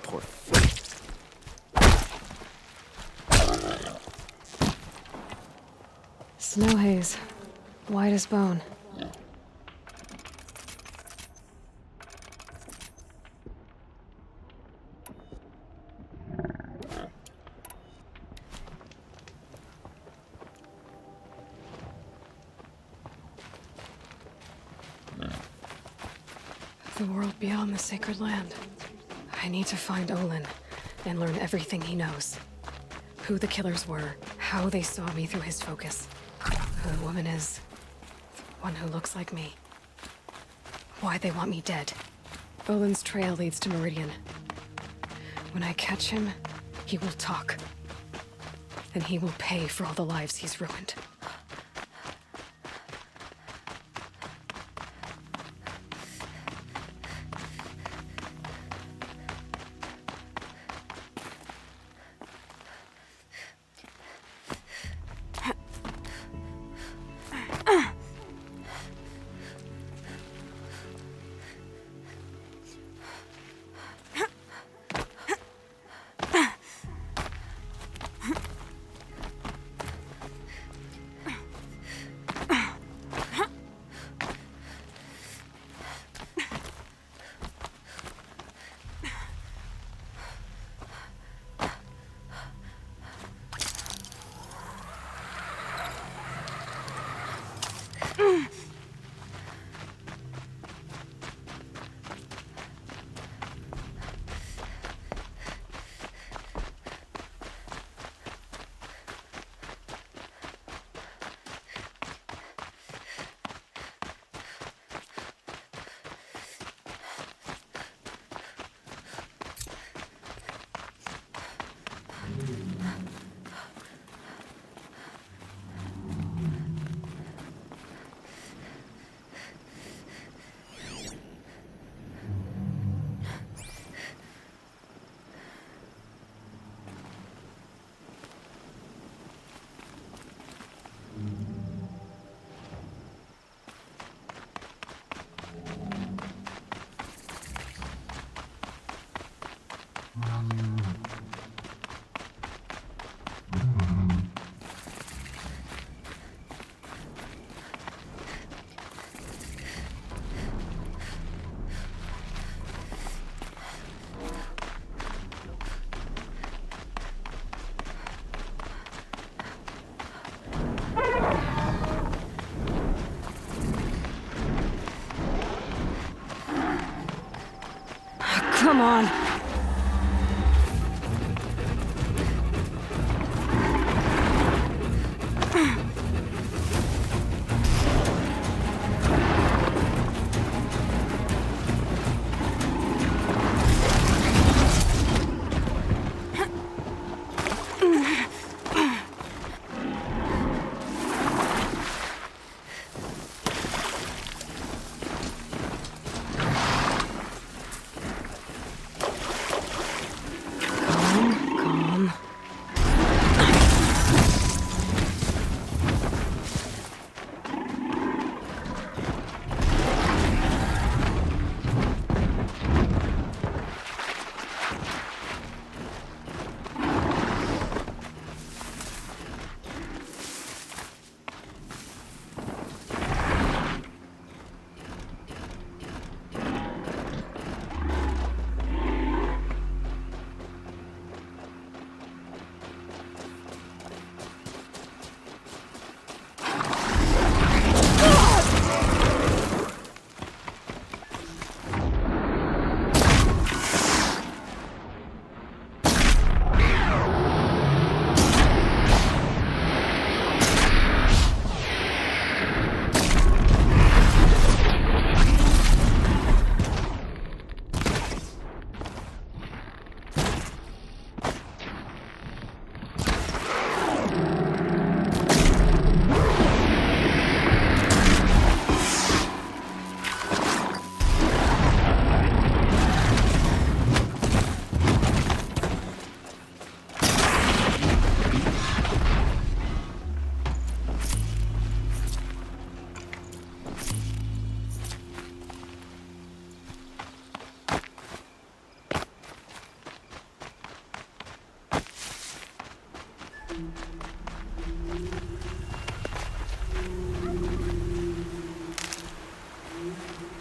Poor Snow haze. White as bone. The world beyond the sacred land. I need to find Olin and learn everything he knows. Who the killers were, how they saw me through his focus. Who the woman is, the one who looks like me. Why they want me dead. Olin's trail leads to Meridian. When I catch him, he will talk. And he will pay for all the lives he's ruined. Come on.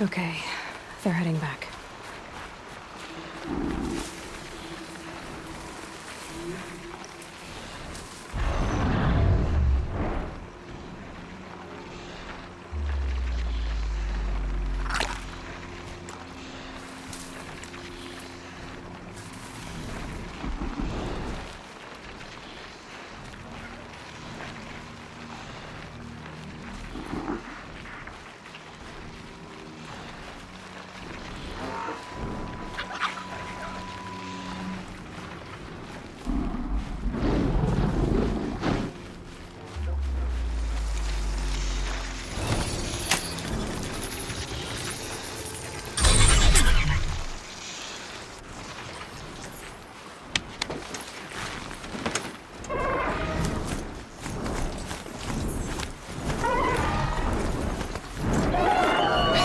Okay, they're heading back.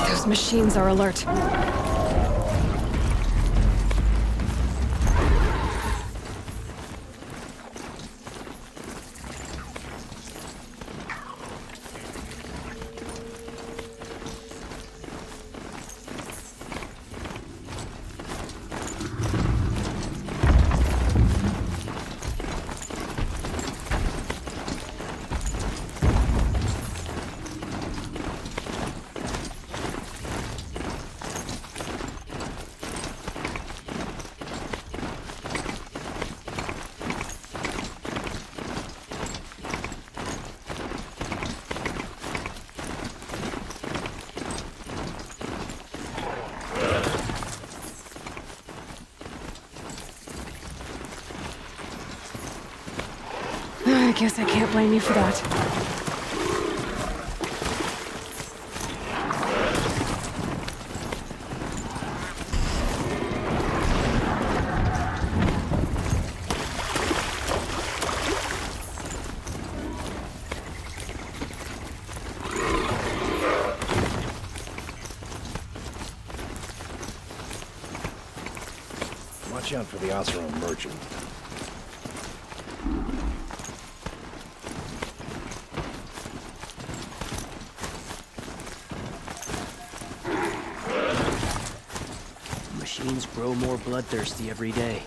Those machines are alert. I guess I can't blame you for that. Watch out for the Oseram merchant. Machines grow more bloodthirsty every day.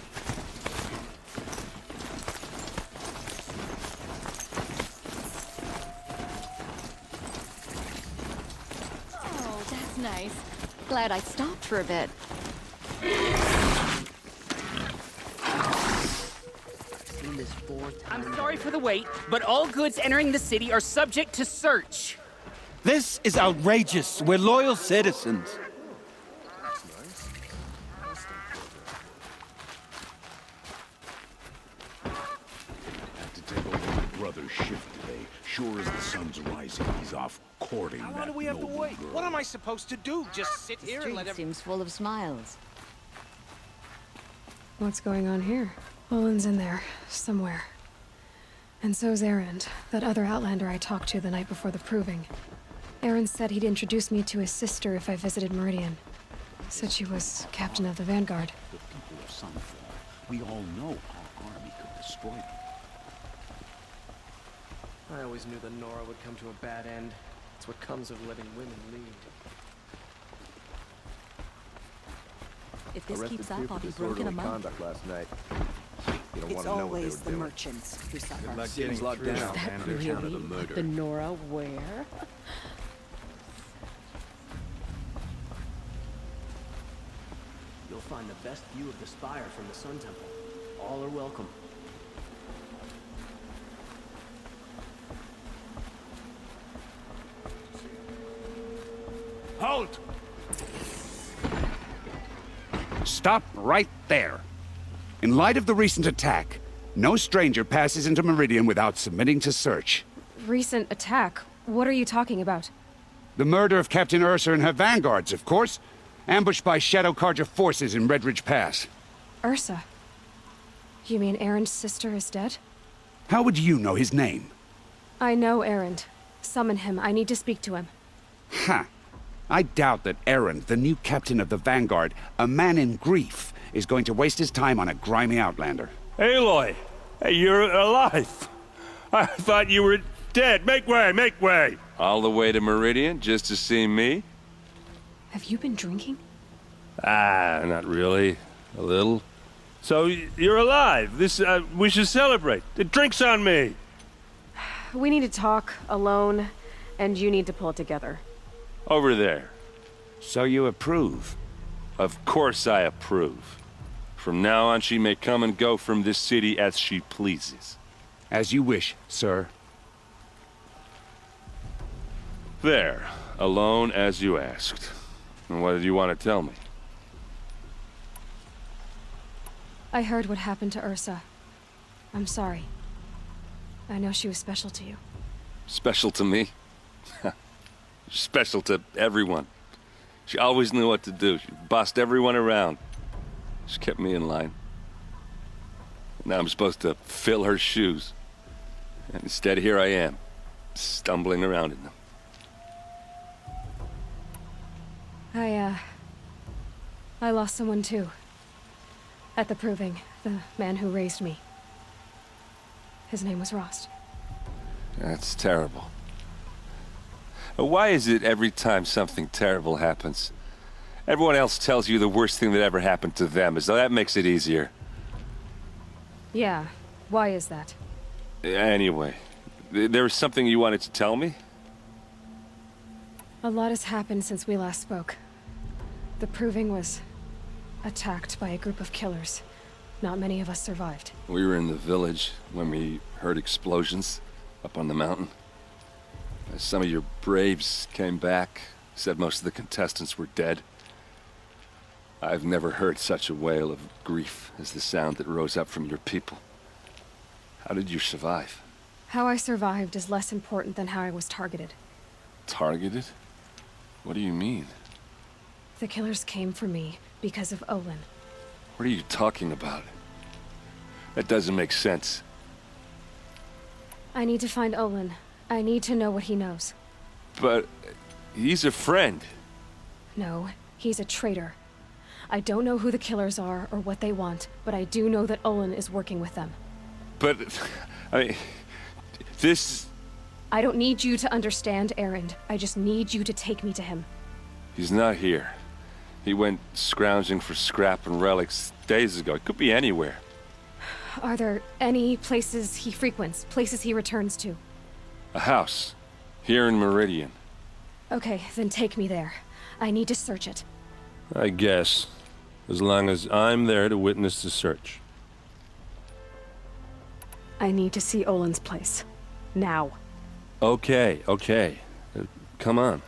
Oh, that's nice. Glad I stopped for a bit. Seen this 4 times. I'm sorry for the wait, but all goods entering the city are subject to search. This is outrageous. We're loyal citizens. Had to take over my brother's shift today. Sure as the sun's rising, he's off courting How long that do we have to noble wait? girl. What am I supposed to do? Just sit here and let Street every... seems full of smiles. What's going on here? Olin's in there, somewhere. And so's Errand, that other Outlander I talked to the night before the proving. Errand said he'd introduce me to his sister if I visited Meridian. Said she was captain of the Vanguard. The people of Sunfall, we all know our army could destroy them. I always knew that Nora would come to a bad end. It's what comes of letting women lead. If this keeps up, I'll be broken a month. Conduct last night. You don't It's want to know what they always were the doing. merchants who suffer. Like getting locked down. Is that really what the Nora wear? You'll find the best view of the spire from the Sun Temple. All are welcome. Halt! Stop right there. In light of the recent attack, no stranger passes into Meridian without submitting to search. Recent attack? What are you talking about? The murder of Captain Ursa and her vanguards, of course. Ambushed by Shadow Carja forces in Redridge Pass. Ursa? You mean Errand's sister is dead? How would you know his name? I know Errand. Summon him. I need to speak to him. Ha! I doubt that Errand, the new captain of the Vanguard, a man in grief, is going to waste his time on a grimy outlander. Aloy! Hey, you're alive! I thought you were dead. Make way, make way! All the way to Meridian just to see me? Have you been drinking? Ah, not really. A little. So, you're alive. We should celebrate. The drink's on me. We need to talk, alone, and you need to pull it together. Over there. So you approve? Of course I approve. From now on, she may come and go from this city as she pleases. As you wish, sir. There. Alone as you asked. And what did you want to tell me? I heard what happened to Ursa. I'm sorry. I know she was special to you. Special to me? Special to everyone. She always knew what to do. She bossed everyone around. She kept me in line. Now I'm supposed to fill her shoes. And instead, here I am, stumbling around in them. I lost someone too. At the proving, the man who raised me. His name was Rost. That's terrible. Why is it every time something terrible happens, everyone else tells you the worst thing that ever happened to them, as though that makes it easier? Yeah, why is that? Anyway, there was something you wanted to tell me? A lot has happened since we last spoke. The proving was attacked by a group of killers. Not many of us survived. We were in the village when we heard explosions up on the mountain. Some of your braves came back, said most of the contestants were dead. I've never heard such a wail of grief as the sound that rose up from your people. How did you survive? How I survived is less important than how I was targeted. Targeted? What do you mean? The killers came for me because of Olin. What are you talking about? That doesn't make sense. I need to find Olin. I need to know what he knows. But he's a friend. No, he's a traitor. I don't know who the killers are or what they want, but I do know that Olin is working with them. But, I mean, this... I don't need you to understand, Errand. I just need you to take me to him. He's not here. He went scrounging for scrap and relics days ago. It could be anywhere. Are there any places he frequents, places he returns to? A house. Here in Meridian. Okay, then take me there. I need to search it. I guess. As long as I'm there to witness the search. I need to see Olin's place. Now. Okay. Come on.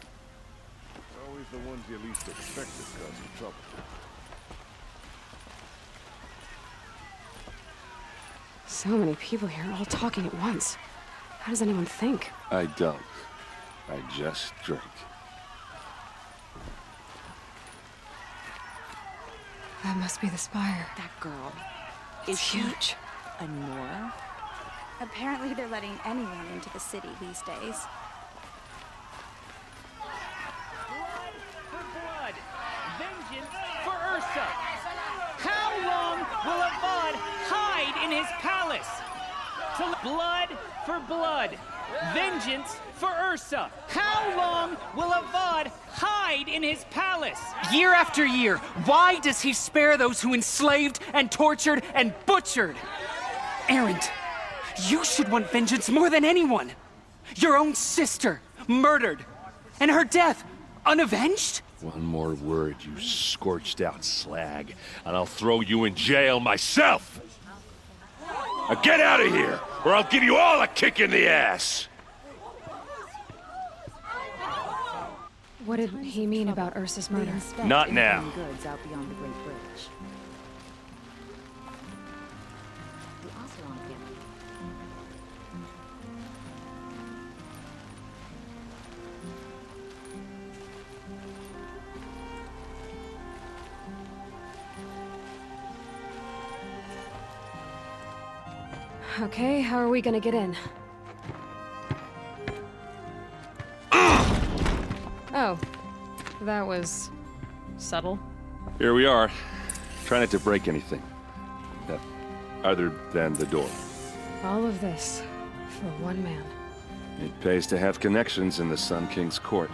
Always the ones you least expect that cause you trouble. So many people here, all talking at once. How does anyone think? I don't. I just drink. That must be the spire. That girl. It's huge. A Nora? Apparently they're letting anyone into the city these days. Blood for blood. Vengeance for Ursa. How long will Avad hide in his palace? Blood for blood. Vengeance for Ursa. How long will Avad hide in his palace? Year after year, why does he spare those who enslaved and tortured and butchered? Errand, you should want vengeance more than anyone. Your own sister, murdered, and her death, unavenged? One more word, you scorched out slag, and I'll throw you in jail myself! Now get out of here, or I'll give you all a kick in the ass! What did he mean about Ursa's murder? Not now. Goods out beyond the Great Bridge. The Ocelot family. Okay, how are we gonna get in? Oh, that was subtle. Here we are. Try not to break anything. Other than the door. All of this for one man. It pays to have connections in the Sun King's court.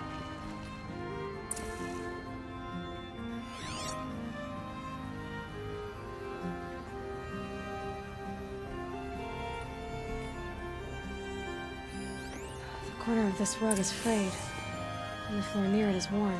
corner of this rug is frayed, and the floor near it is worn.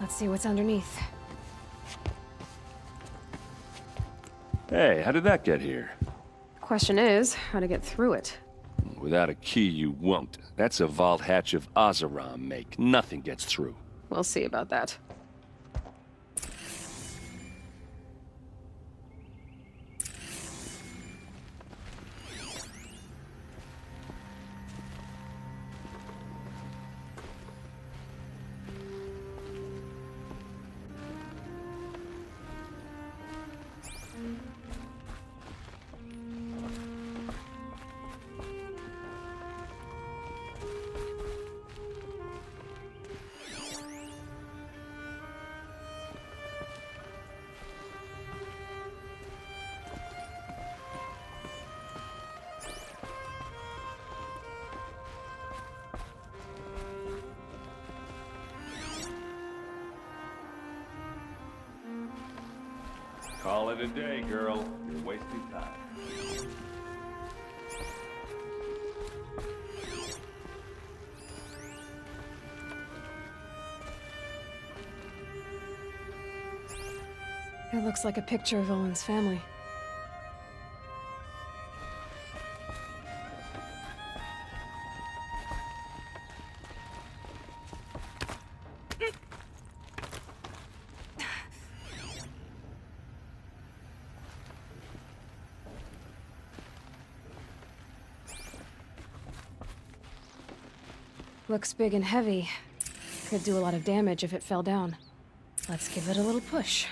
Let's see what's underneath. Hey, how did that get here? Question is, how to get through it. Without a key, you won't. That's a vault hatch of Azeram make. Nothing gets through. We'll see about that. Call it a day, girl. You're wasting time. It looks like a picture of Owen's family. Looks big and heavy. Could do a lot of damage if it fell down. Let's give it a little push.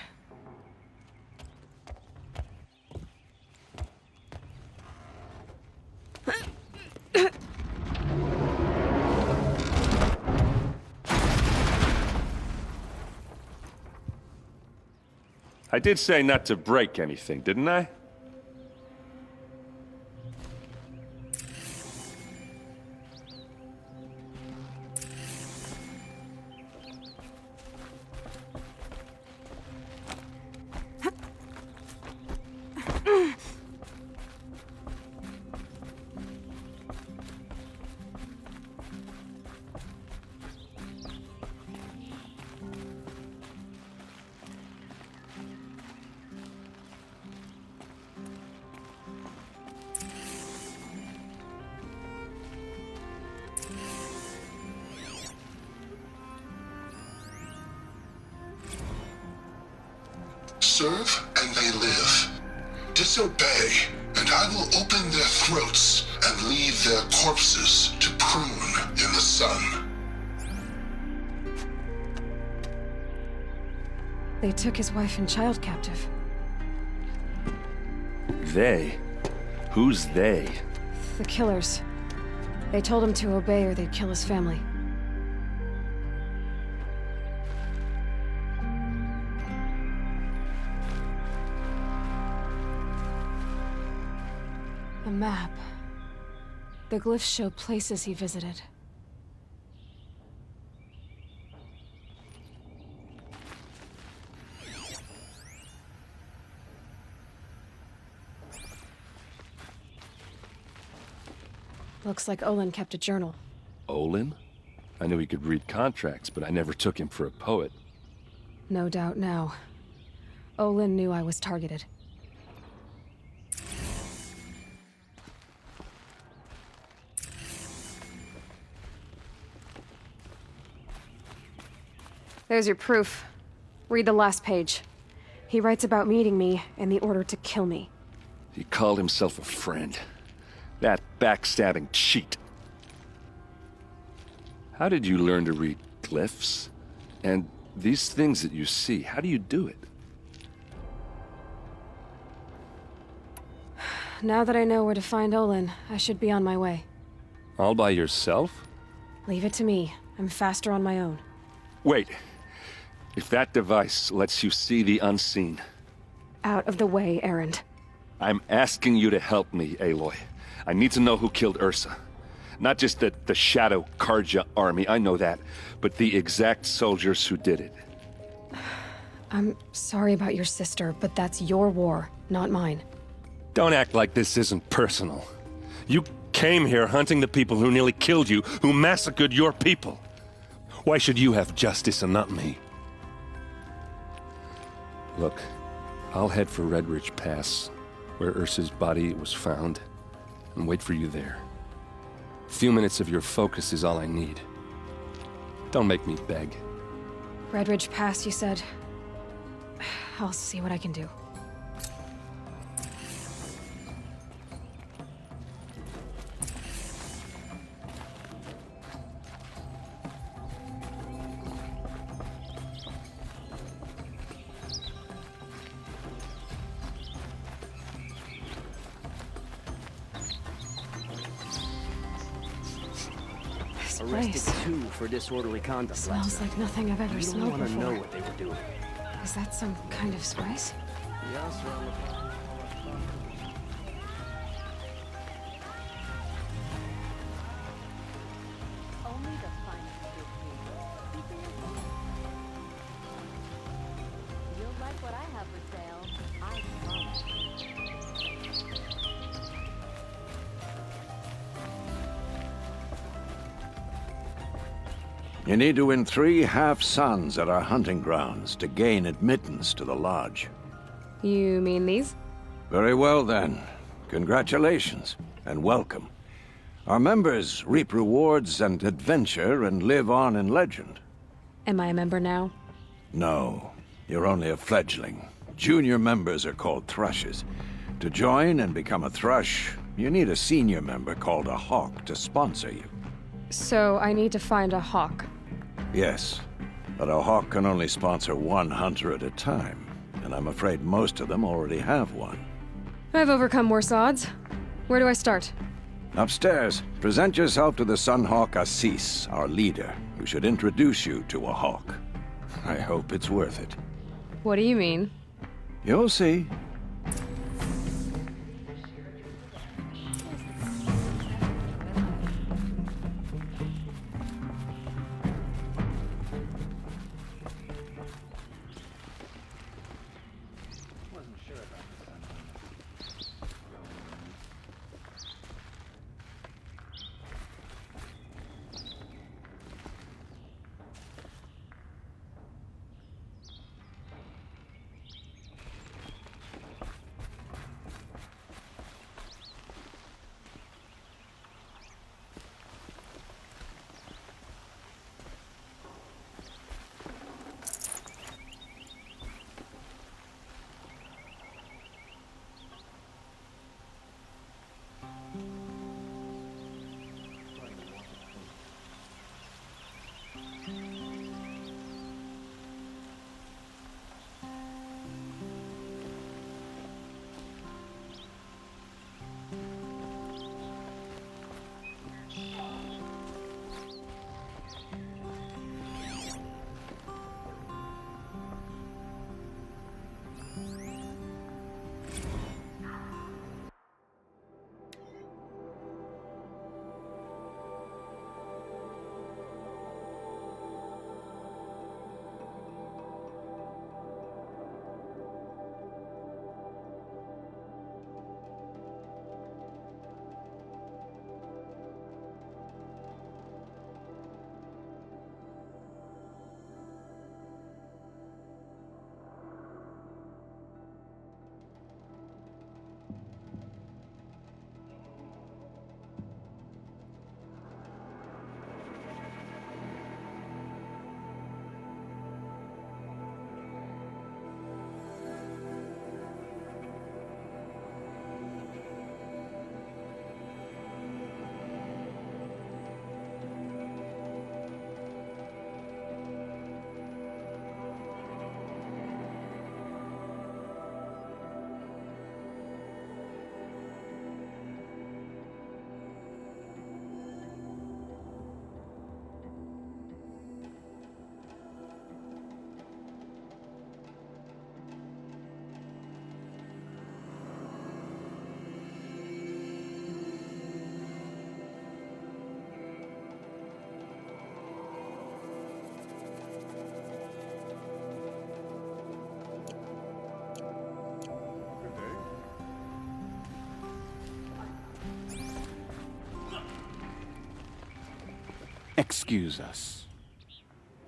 I did say not to break anything, didn't I? Serve and they live. Disobey, and I will open their throats and leave their corpses to prune in the sun. They took his wife and child captive. They? Who's they? The killers. They told him to obey or they'd kill his family. A map. The glyphs show places he visited. Looks like Olin kept a journal. Olin? I knew he could read contracts, but I never took him for a poet. No doubt now. Olin knew I was targeted. There's your proof. Read the last page. He writes about meeting me and the order to kill me. He called himself a friend. That backstabbing cheat. How did you learn to read glyphs? And these things that you see, how do you do it? Now that I know where to find Olin, I should be on my way. All by yourself? Leave it to me. I'm faster on my own. Wait. If that device lets you see the unseen... Out of the way, errand. I'm asking you to help me, Aloy. I need to know who killed Ursa. Not just the Shadow Karja army, I know that, but the exact soldiers who did it. I'm sorry about your sister, but that's your war, not mine. Don't act like this isn't personal. You came here hunting the people who nearly killed you, who massacred your people. Why should you have justice and not me? Look, I'll head for Red Ridge Pass, where Ursa's body was found, and wait for you there. A few minutes of your focus is all I need. Don't make me beg. Red Ridge Pass, you said? I'll see what I can do. Arrested 2 for disorderly conduct. Smells like nothing I've ever smelled before. You don't want to know what they were doing. Is that some kind of spice? Yes, Only the finest good people. You'll like what I have for sale. I promise. You need to win 3 half-suns at our hunting grounds to gain admittance to the lodge. You mean these? Very well, then. Congratulations, and welcome. Our members reap rewards and adventure and live on in legend. Am I a member now? No, you're only a fledgling. Junior members are called thrushes. To join and become a thrush, you need a senior member called a hawk to sponsor you. So I need to find a hawk. Yes, but a hawk can only sponsor 1 hunter at a time, and I'm afraid most of them already have one. I've overcome worse odds. Where do I start? Upstairs, present yourself to the Sunhawk Assis, our leader, who should introduce you to a hawk. I hope it's worth it. What do you mean? You'll see. Excuse us.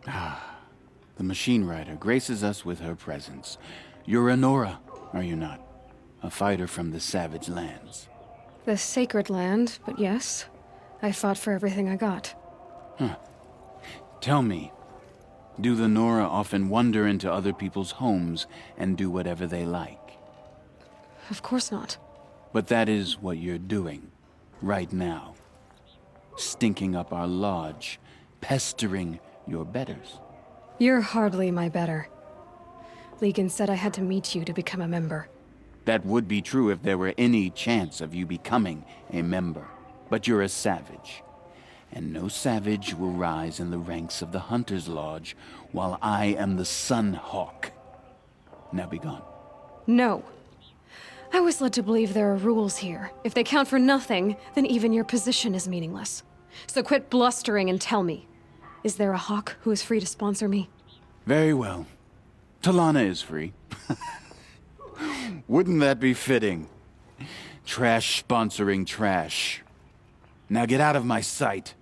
The machine rider graces us with her presence. You're a Nora, are you not? A fighter from the Savage Lands. The Sacred Land, but yes. I fought for everything I got. Huh. Tell me, do the Nora often wander into other people's homes and do whatever they like? Of course not. But that is what you're doing, right now. Stinking up our lodge, pestering your betters. You're hardly my better. Legan said I had to meet you to become a member. That would be true if there were any chance of you becoming a member. But you're a savage. And no savage will rise in the ranks of the Hunter's Lodge while I am the Sun Hawk. Now be gone. No. I was led to believe there are rules here. If they count for nothing, then even your position is meaningless. So quit blustering and tell me. Is there a Hawk who is free to sponsor me? Very well. Talana is free. Wouldn't that be fitting? Trash sponsoring trash. Now get out of my sight.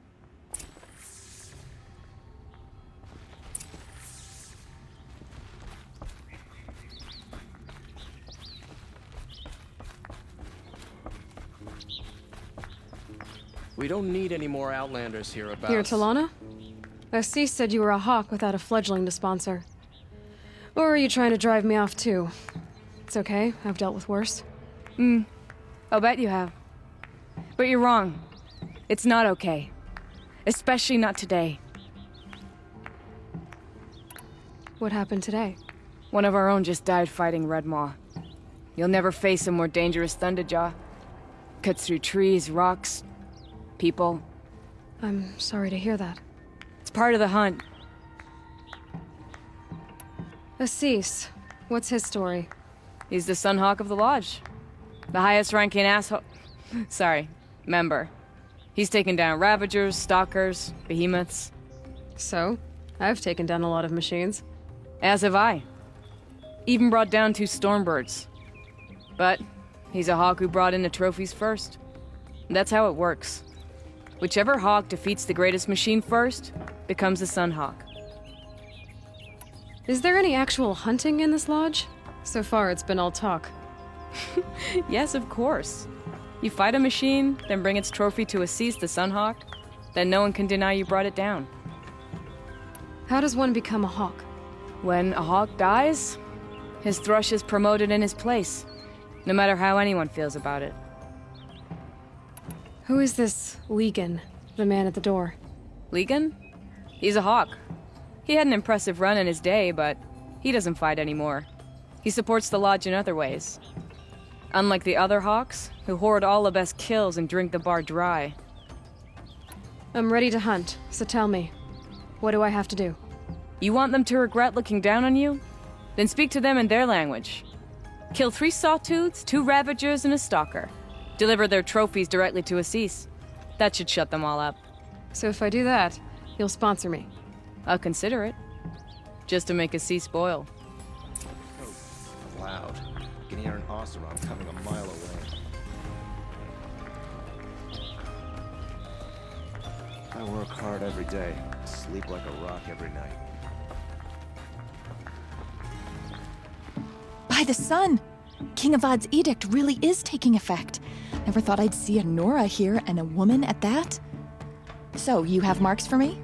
We don't need any more Outlanders hereabouts. Here, Talana? Assis said you were a Hawk without a fledgling to sponsor. Or are you trying to drive me off too? It's okay, I've dealt with worse. I'll bet you have. But you're wrong. It's not okay. Especially not today. What happened today? One of our own just died fighting Red Maw. You'll never face a more dangerous Thunderjaw. Cuts through trees, rocks, people. I'm sorry to hear that. It's part of the hunt. Assis, what's his story? He's the Sunhawk of the Lodge. The highest ranking asshole... Sorry, member. He's taken down Ravagers, Stalkers, Behemoths. So? I've taken down a lot of machines. As have I. Even brought down 2 Stormbirds. But he's a Hawk who brought in the trophies first. That's how it works. Whichever Hawk defeats the greatest machine first, becomes the Sunhawk. Is there any actual hunting in this lodge? So far, it's been all talk. Yes, of course. You fight a machine, then bring its trophy to Assis the Sunhawk, then no one can deny you brought it down. How does one become a Hawk? When a Hawk dies, his thrush is promoted in his place, no matter how anyone feels about it. Who is this Legan, the man at the door? Legan? He's a Hawk. He had an impressive run in his day, but he doesn't fight anymore. He supports the Lodge in other ways. Unlike the other Hawks, who hoard all the best kills and drink the bar dry. I'm ready to hunt, so tell me, what do I have to do? You want them to regret looking down on you? Then speak to them in their language. Kill 3 Sawtooths, 2 Ravagers, and a Stalker. Deliver their trophies directly to Assis. That should shut them all up. So if I do that, you'll sponsor me? I'll consider it. Just to make Assis spoil. So loud. You can hear an Oseram coming a mile away. I work hard every day, sleep like a rock every night. By the sun! King Avad's edict really is taking effect. Never thought I'd see a Nora here, and a woman at that. So, you have marks for me?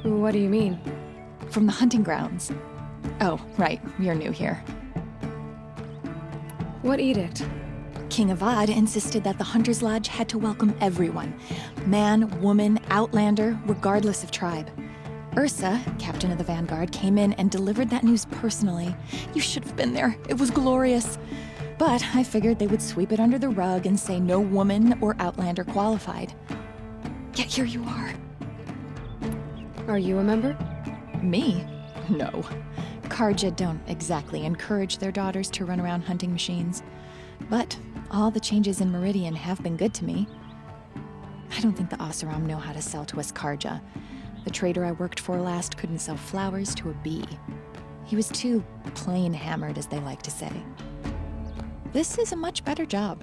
What do you mean? From the hunting grounds. Oh, right, you're new here. What edict? King Avad insisted that the Hunter's Lodge had to welcome everyone. Man, woman, outlander, regardless of tribe. Ursa, captain of the Vanguard, came in and delivered that news personally. You should have been there. It was glorious. But I figured they would sweep it under the rug and say no woman or outlander qualified. Yet here you are. Are you a member? Me? No. Karja don't exactly encourage their daughters to run around hunting machines. But all the changes in Meridian have been good to me. I don't think the Oseram know how to sell to us Karja. The trader I worked for last couldn't sell flowers to a bee. He was too plain hammered, as they like to say. This is a much better job.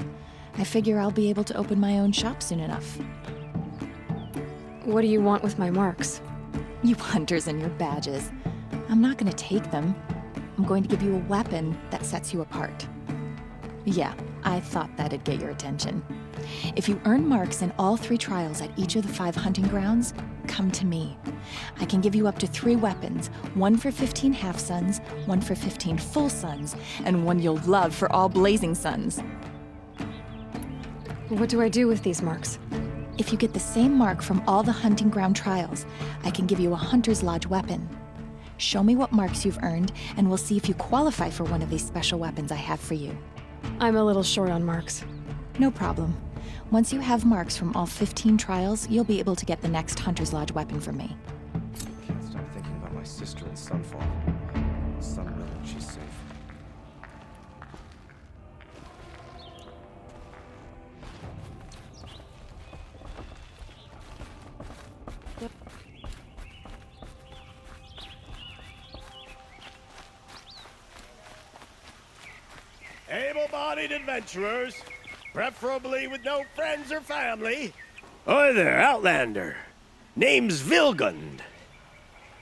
I figure I'll be able to open my own shop soon enough. What do you want with my marks? You hunters and your badges. I'm not gonna take them. I'm going to give you a weapon that sets you apart. Yeah, I thought that'd get your attention. If you earn marks in all 3 trials at each of the 5 hunting grounds, come to me. I can give you up to 3 weapons, 1 for 15 half-suns, 1 for 15 full suns, and 1 you'll love for all blazing suns. What do I do with these marks? If you get the same mark from all the hunting ground trials, I can give you a Hunter's Lodge weapon. Show me what marks you've earned, and we'll see if you qualify for one of these special weapons I have for you. I'm a little short on marks. No problem. Once you have marks from all 15 trials, you'll be able to get the next Hunter's Lodge weapon from me. Can't stop thinking about my sister in Sunfall. Sun will when she's safe. Able-bodied adventurers, preferably with no friends or family. Oi there, Outlander. Name's Vilgund.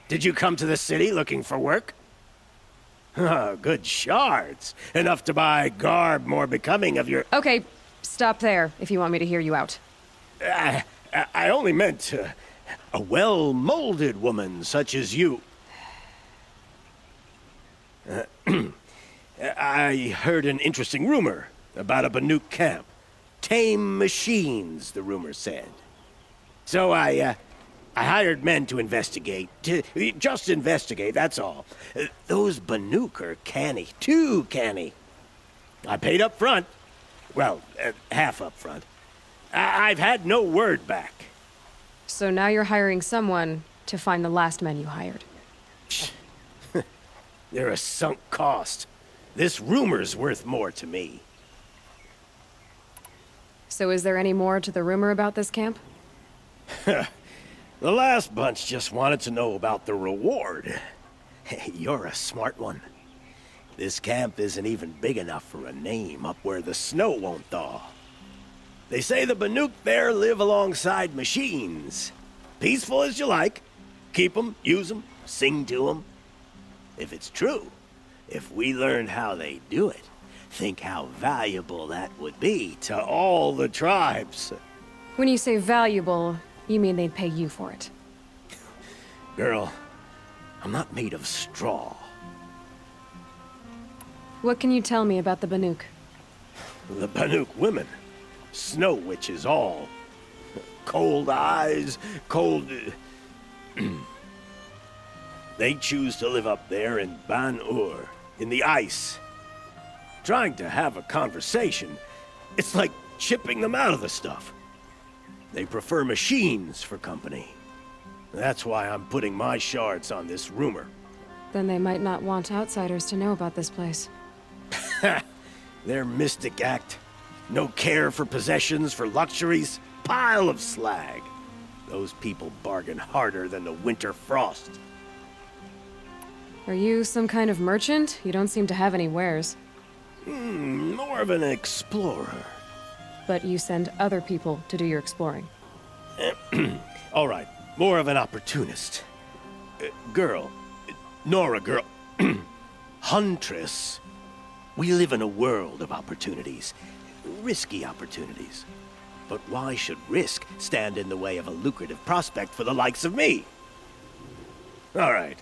Did you come to the city looking for work? Good shards. Enough to buy garb more becoming of your... Okay, stop there if you want me to hear you out. I only meant a well-molded woman such as you. I heard an interesting rumor about a Banuk camp. Tame machines, the rumor said. So I hired men to investigate. Just investigate, that's all. Those Banuk are canny. Too canny. I paid up front. Well, half up front. I've had no word back. So now you're hiring someone to find the last men you hired. They're a sunk cost. This rumor's worth more to me. So is there any more to the rumor about this camp? The last bunch just wanted to know about the reward. Hey, you're a smart one. This camp isn't even big enough for a name up where the snow won't thaw. They say the Banuk there live alongside machines. Peaceful as you like. Keep 'em, use 'em, sing to 'em. If it's true, if we learned how they do it, think how valuable that would be to all the tribes. When you say valuable, you mean they'd pay you for it. Girl, I'm not made of straw. What can you tell me about the Banuk? The Banuk women. Snow witches all. Cold eyes, cold... They choose to live up there in Ban-Ur, in the ice. Trying to have a conversation, it's like chipping them out of the stuff. They prefer machines for company. That's why I'm putting my shards on this rumor. Then they might not want outsiders to know about this place. Their mystic act. No care for possessions, for luxuries. Pile of slag. Those people bargain harder than the winter frost. Are you some kind of merchant? You don't seem to have any wares. More of an explorer. But you send other people to do your exploring. All right, more of an opportunist. Girl. Nora girl. Huntress. We live in a world of opportunities. Risky opportunities. But why should risk stand in the way of a lucrative prospect for the likes of me? All right.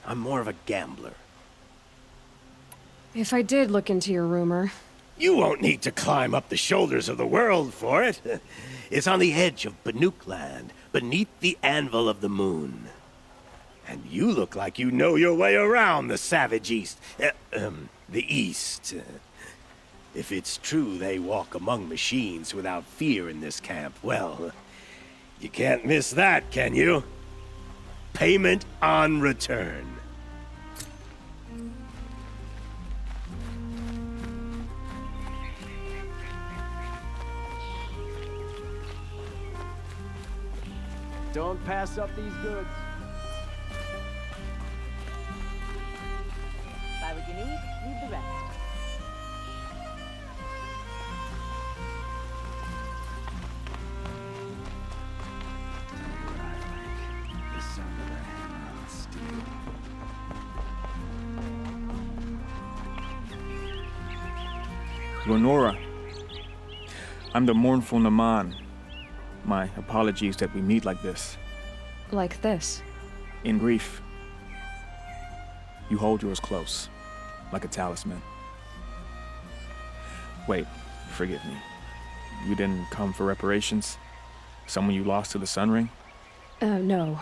I'm more of a gambler. If I did look into your rumor... You won't need to climb up the shoulders of the world for it. It's on the edge of Banuk land, beneath the anvil of the moon. And you look like you know your way around the savage east. The east. If it's true they walk among machines without fear in this camp, well, you can't miss that, can you? Payment on return. Don't pass up these goods. Buy what you need, leave the rest. Lenora. I'm the mournful Naman. My apologies that we meet like this. Like this? In grief. You hold yours close, like a talisman. Wait, forgive me. You didn't come for reparations? Someone you lost to the Sun Ring? No.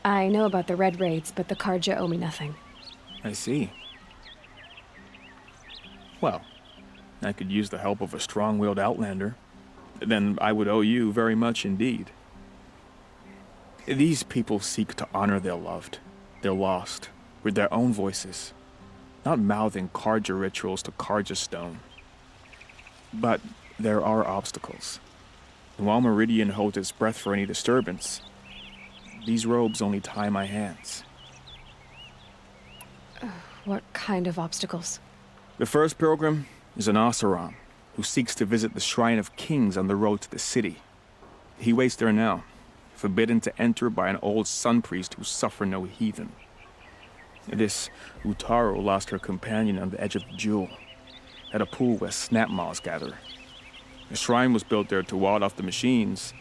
I know about the Red Raids, but the Karja owe me nothing. I see. Well, I could use the help of a strong-willed outlander. Then I would owe you very much indeed. These people seek to honor their loved, their lost, with their own voices, not mouthing Karja rituals to Karja stone. But there are obstacles. And while Meridian holds its breath for any disturbance, these robes only tie my hands. What kind of obstacles? The first pilgrim is an Oseram who seeks to visit the Shrine of Kings on the road to the city. He waits there now, forbidden to enter by an old sun priest who suffer no heathen. This Utaru lost her companion on the edge of the jewel, at a pool where snap moths gather. The shrine was built there to ward off the machines,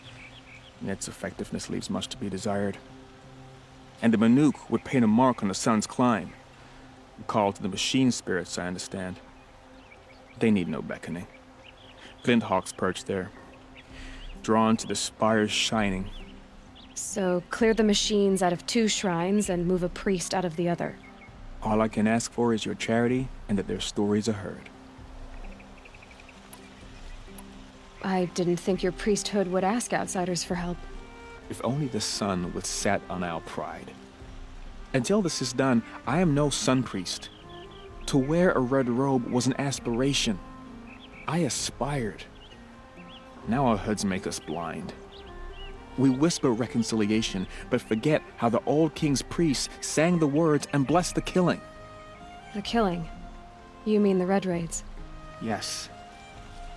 and its effectiveness leaves much to be desired. And the Manuk would paint a mark on the sun's climb, a call to the machine spirits, I understand. They need no beckoning. Flint hawks perch there, drawn to the spire's shining. So clear the machines out of 2 shrines and move a priest out of the other. All I can ask for is your charity and that their stories are heard. I didn't think your priesthood would ask outsiders for help. If only the sun would set on our pride. Until this is done, I am no sun priest. To wear a red robe was an aspiration. I aspired. Now our hoods make us blind. We whisper reconciliation, but forget how the old king's priests sang the words and blessed the killing. The killing? You mean the Red Raids? Yes.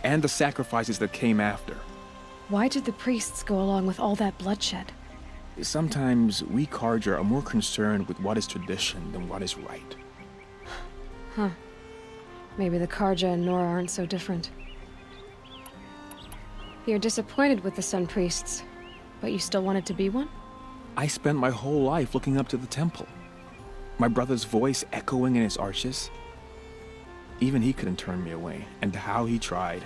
And the sacrifices that came after. Why did the priests go along with all that bloodshed? Sometimes we Karja are more concerned with what is tradition than what is right. Huh. Maybe the Karja and Nora aren't so different. You're disappointed with the Sun Priests, but you still wanted to be one? I spent my whole life looking up to the temple. My brother's voice echoing in its arches. Even he couldn't turn me away, and how he tried.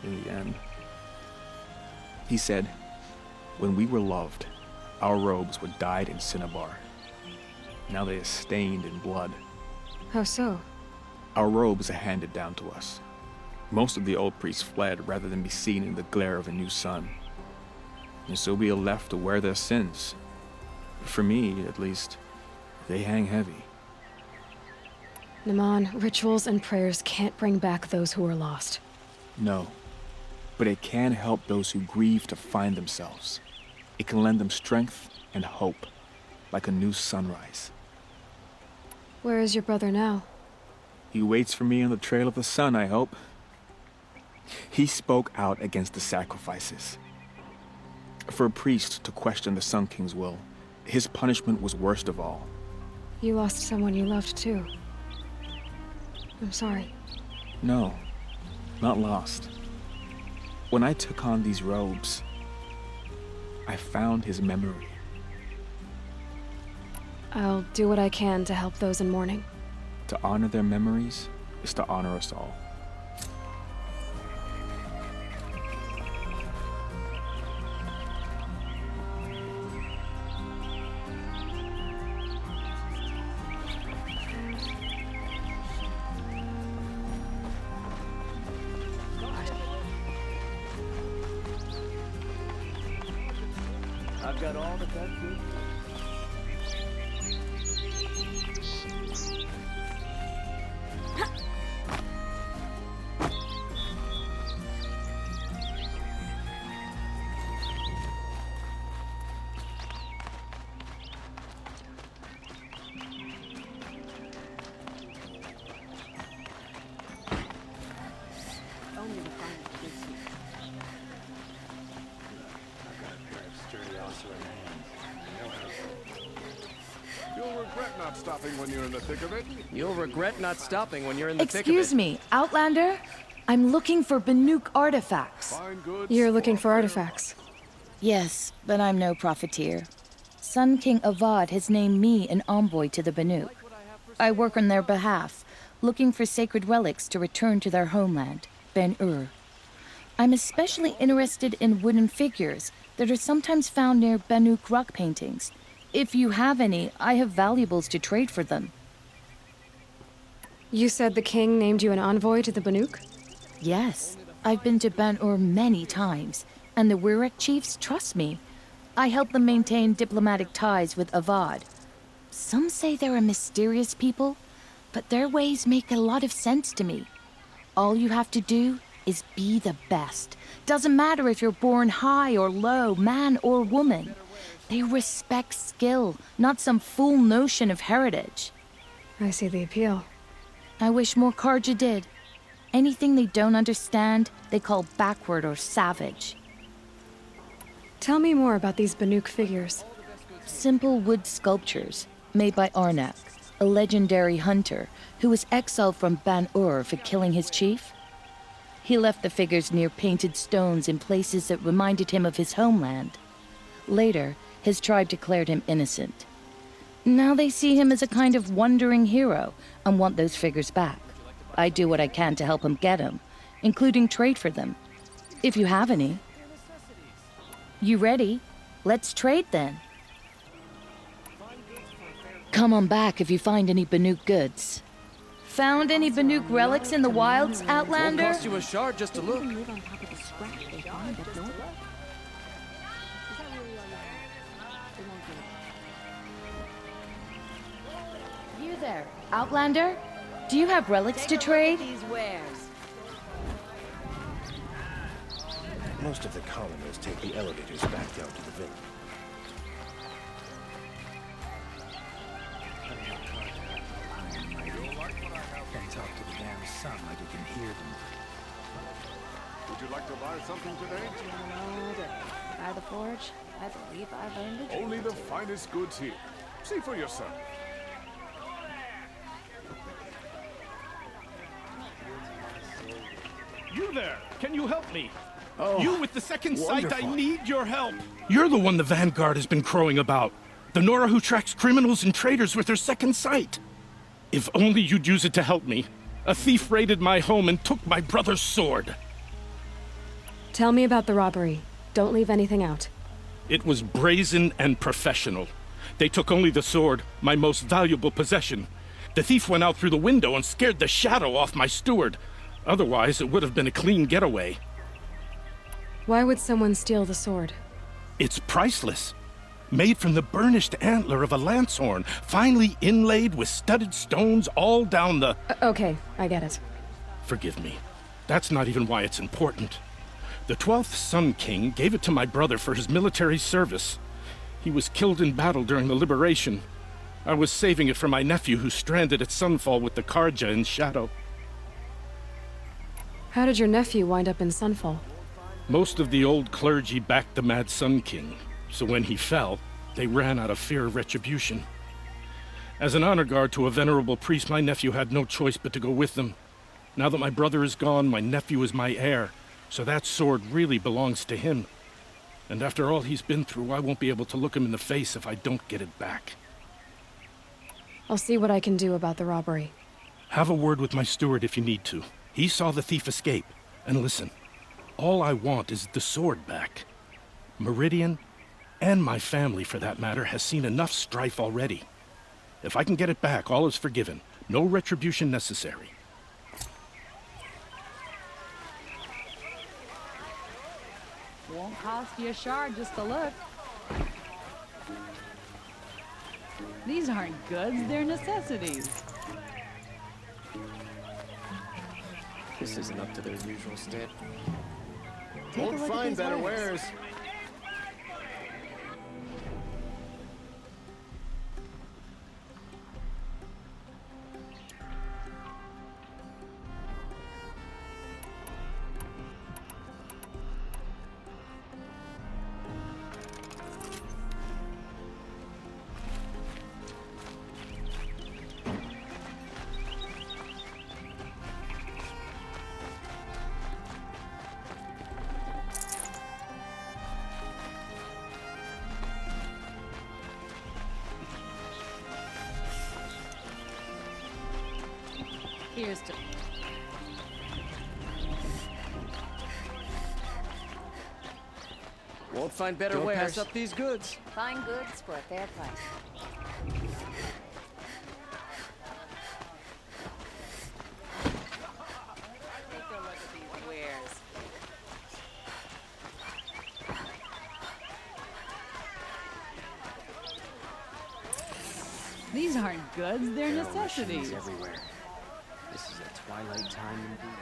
In the end. He said, when we were loved, our robes were dyed in cinnabar. Now they are stained in blood. How so? Our robes are handed down to us. Most of the old priests fled rather than be seen in the glare of a new sun. And so we are left to wear their sins. For me, at least, they hang heavy. Naman, rituals and prayers can't bring back those who are lost. No, but it can help those who grieve to find themselves. It can lend them strength and hope, like a new sunrise. Where is your brother now? He waits for me on the trail of the sun, I hope. He spoke out against the sacrifices. For a priest to question the Sun King's will, his punishment was worst of all. You lost someone you loved too. I'm sorry. No, not lost. When I took on these robes, I found his memory. I'll do what I can to help those in mourning. To honor their memories is to honor us all. I've got all the best food. You'll regret not stopping when you're in the thick of it. You'll regret not stopping when you're in the thick of it. Excuse me, Outlander? I'm looking for Banuk artifacts. You're looking for artifacts? Yes, but I'm no profiteer. Sun King Avad has named me an envoy to the Banuk. I work on their behalf, looking for sacred relics to return to their homeland, Ben-Ur. I'm especially interested in wooden figures that are sometimes found near Banuk rock paintings. If you have any, I have valuables to trade for them. You said the king named you an envoy to the Banuk? Yes. I've been to Ben-Ur many times, and the Wirek chiefs trust me. I help them maintain diplomatic ties with Avad. Some say they're a mysterious people, but their ways make a lot of sense to me. All you have to do is be the best. Doesn't matter if you're born high or low, man or woman. They respect skill, not some fool notion of heritage. I see the appeal. I wish more Karja did. Anything they don't understand, they call backward or savage. Tell me more about these Banuk figures. Simple wood sculptures made by Arnak, a legendary hunter who was exiled from Ban-Ur for killing his chief. He left the figures near painted stones in places that reminded him of his homeland. Later, his tribe declared him innocent. Now they see him as a kind of wandering hero and want those figures back. I do what I can to help him get them, including trade for them. If you have any. You ready? Let's trade then. Come on back if you find any Banuk goods. Found any Banuk relics in the wilds, Outlander? Won't cost you a shard just to look. You there, Outlander? Do you have relics to trade? Most of the colonists take the elevators back down to the village. Can't talk to the damn sun like you can hear them. Would you like to buy something today? By the forge, I believe I've earned it. Only the finest goods here. See for yourself. You there! Can you help me? Oh, you with the second sight, I wonderful. need your help! You're the one the Vanguard has been crowing about. The Nora who tracks criminals and traitors with her second sight. If only you'd use it to help me. A thief raided my home and took my brother's sword. Tell me about the robbery. Don't leave anything out. It was brazen and professional. They took only the sword, my most valuable possession. The thief went out through the window and scared the shadow off my steward. Otherwise, it would have been a clean getaway. Why would someone steal the sword? It's priceless. Made from the burnished antler of a lancehorn, finely inlaid with studded stones all down the... Okay, I get it. Forgive me. That's not even why it's important. The 12th Sun King gave it to my brother for his military service. He was killed in battle during the liberation. I was saving it for my nephew who's stranded at Sunfall with the Karja in Shadow. How did your nephew wind up in Sunfall? Most of the old clergy backed the Mad Sun King, so when he fell, they ran out of fear of retribution. As an honor guard to a venerable priest, my nephew had no choice but to go with them. Now that my brother is gone, my nephew is my heir, so that sword really belongs to him. And after all he's been through, I won't be able to look him in the face if I don't get it back. I'll see what I can do about the robbery. Have a word with my steward if you need to. He saw the thief escape. And listen, all I want is the sword back. Meridian, and my family for that matter, has seen enough strife already. If I can get it back, all is forgiven. No retribution necessary. Won't cost you a shard just to look. These aren't goods, they're necessities. This isn't up to their usual state. Take a Won't look at find these better wares. wares. Here's to... Won't find better Don't wares. pass up these goods. Fine goods for a fair price. Take a look at these wares. These aren't goods, they're There are necessities. machines everywhere. This is a twilight time indeed.